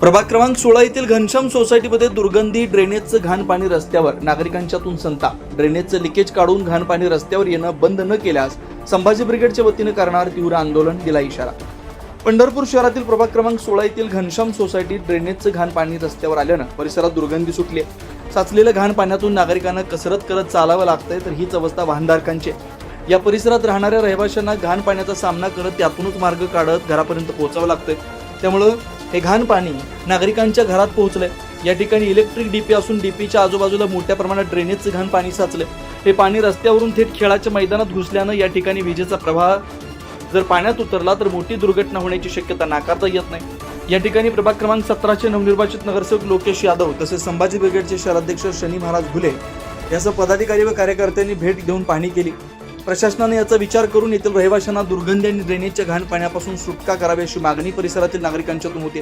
प्रभाग क्रमांक 16 येथील घनश्याम सोसायटीमध्ये दुर्गंधी ड्रेनेजचं घाण पाणी रस्त्यावर, नागरिकांच्यातून संताप। ड्रेनेजचं लिकेज काढून घाण पाणी रस्त्यावर येणं बंद न केल्यास संभाजी ब्रिगेडच्या वतीने करणार तीव्र आंदोलन, दिला इशारा। पंढरपूर शहरातील प्रभाग क्रमांक 16 येथील घनश्याम सोसायटीत ड्रेनेजचं घाण पाणी रस्त्यावर आल्यानं परिसरात दुर्गंधी सुटली। साचलेल्या घाण पाण्यातून नागरिकांना कसरत करत चालावं लागतंय, तर हीच अवस्था वाहनधारकांची आहे। या परिसरात राहणाऱ्या रहिवाशांना घाण पाण्याचा सामना करत त्यातूनच मार्ग काढत घरापर्यंत पोहोचावं लागतंय। त्यामुळे हे घाण पाणी नागरिकांच्या घरात पोहोचलंय। या ठिकाणी इलेक्ट्रिक डीपी असून डीपीच्या आजूबाजूला मोठ्या प्रमाणात ड्रेनेजचं घाण पाणी साचलंय। हे पाणी रस्त्यावरून थेट खेळाच्या मैदानात घुसल्यानं या ठिकाणी विजेचा प्रवाह जर पाण्यात उतरला तर मोठी दुर्घटना होण्याची शक्यता नाकारता येत नाही। या ठिकाणी प्रभाग क्रमांक 17चे नवनिर्वाचित नगरसेवक लोकेश यादव तसेच संभाजी ब्रिगेडचे शहराध्यक्ष शनी महाराज घुले यासह पदाधिकारी व कार्यकर्त्यांनी भेट देऊन पाहणी केली। प्रशासनाने याचा विचार करून येथील रहिवाशांना दुर्गंधी आणि ड्रेनेजच्या घाण पाण्यापासून सुटका करावी अशी मागणी परिसरातील नागरिकांच्यातून होते।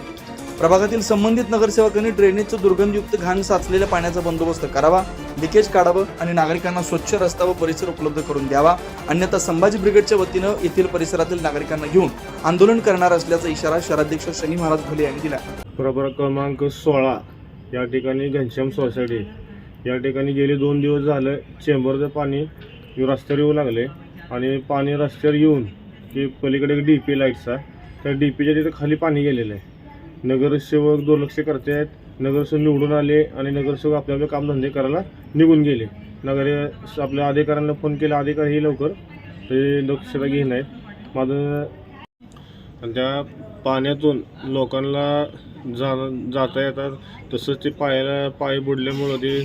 प्रभागातील संबंधित नगरसेवकांनी ड्रेनेजचं दुर्गंधयुक्त घाण साचलेल्या पाण्याचा बंदोबस्त करावा, लिकेज काढावं आणि नागरिकांना स्वच्छ रस्ता व परिसर उपलब्ध करून द्यावा, अन्यथा संभाजी ब्रिगेडच्या वतीनं येथील परिसरातील नागरिकांना घेऊन आंदोलन करणार असल्याचा इशारा शहराध्यक्ष शनी महाराज घुले यांनी दिला। प्रभाग क्रमांक 16 या ठिकाणी घनश्याम सोसायटी या ठिकाणी गेले 2 दिवस झालं चेंबरचं पाणी रस्त्यावर येऊ लागले आणि पाणी रस्त्यावर येऊन की पलीकडे एक डीपी लाईटचा, त्या डीपीच्या तिथे खाली पाणी गेलेलं आहे। नगरसेवक दुर्लक्ष करते आहेत। नगरसेवक निवडून आले आणि नगरसेवक आपले आपले कामधंदे करायला निघून गेले। आपल्या अधिकाऱ्यांना फोन केला, अधिकारी लवकर ते दक्षता घेत नाहीत। माझं आणि त्या पाण्यातून लोकांना जाता येतात, तसंच ते पाय बुडल्यामुळं ते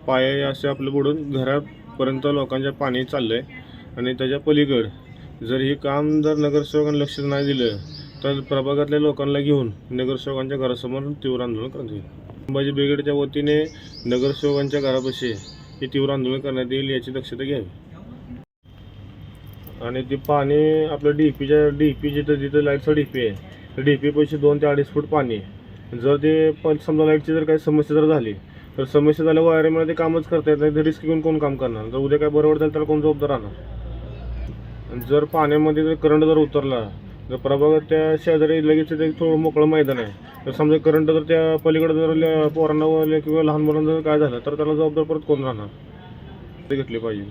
पाय असे आपलं बुडून घरापर्यंत लोकांच्या पाणी चाललं आहे। आणि त्याच्या पलीकडं जर हे काम जर नगरसेवकांनी लक्ष नाही दिलं तर प्रभागातल्या लोकांना घेऊन नगरसेवकांच्या घरासमोर तीव्र आंदोलन करण्यात येईल। संभाजी ब्रिगेडच्या वतीने नगरसेवकांच्या घरापाशी हे तीव्र आंदोलन करण्यात येईल, याची दक्षता घ्यावी। आणि ते पाणी आपलं डीपी जिथं लाईटचा डीपी आहे, डीपी पैसे 2 ते 2.5 फूट पाणी आहे। जर ते समजा लाईटची जर काही समस्या जर झाली तर समस्या झाल्या वायरमध्ये ते कामच करता येत नाही, तर रिस्क घेऊन कोण काम करणार? जर उद्या काय बरोबर झालं त्याला कोण जबाबदार राहणार? जर पाण्यामध्ये जर करंट जर उतरला, जर प्रभागात त्या शेजारी लगेच ते थोडं मोकळं मैदान आहे, तर समजा करंट जर त्या पलीकडे जर पोरांना किंवा लहान मुलांना जर काय झालं तर त्याला जबाबदार परत कोण राहणार? ते घेतले पाहिजे।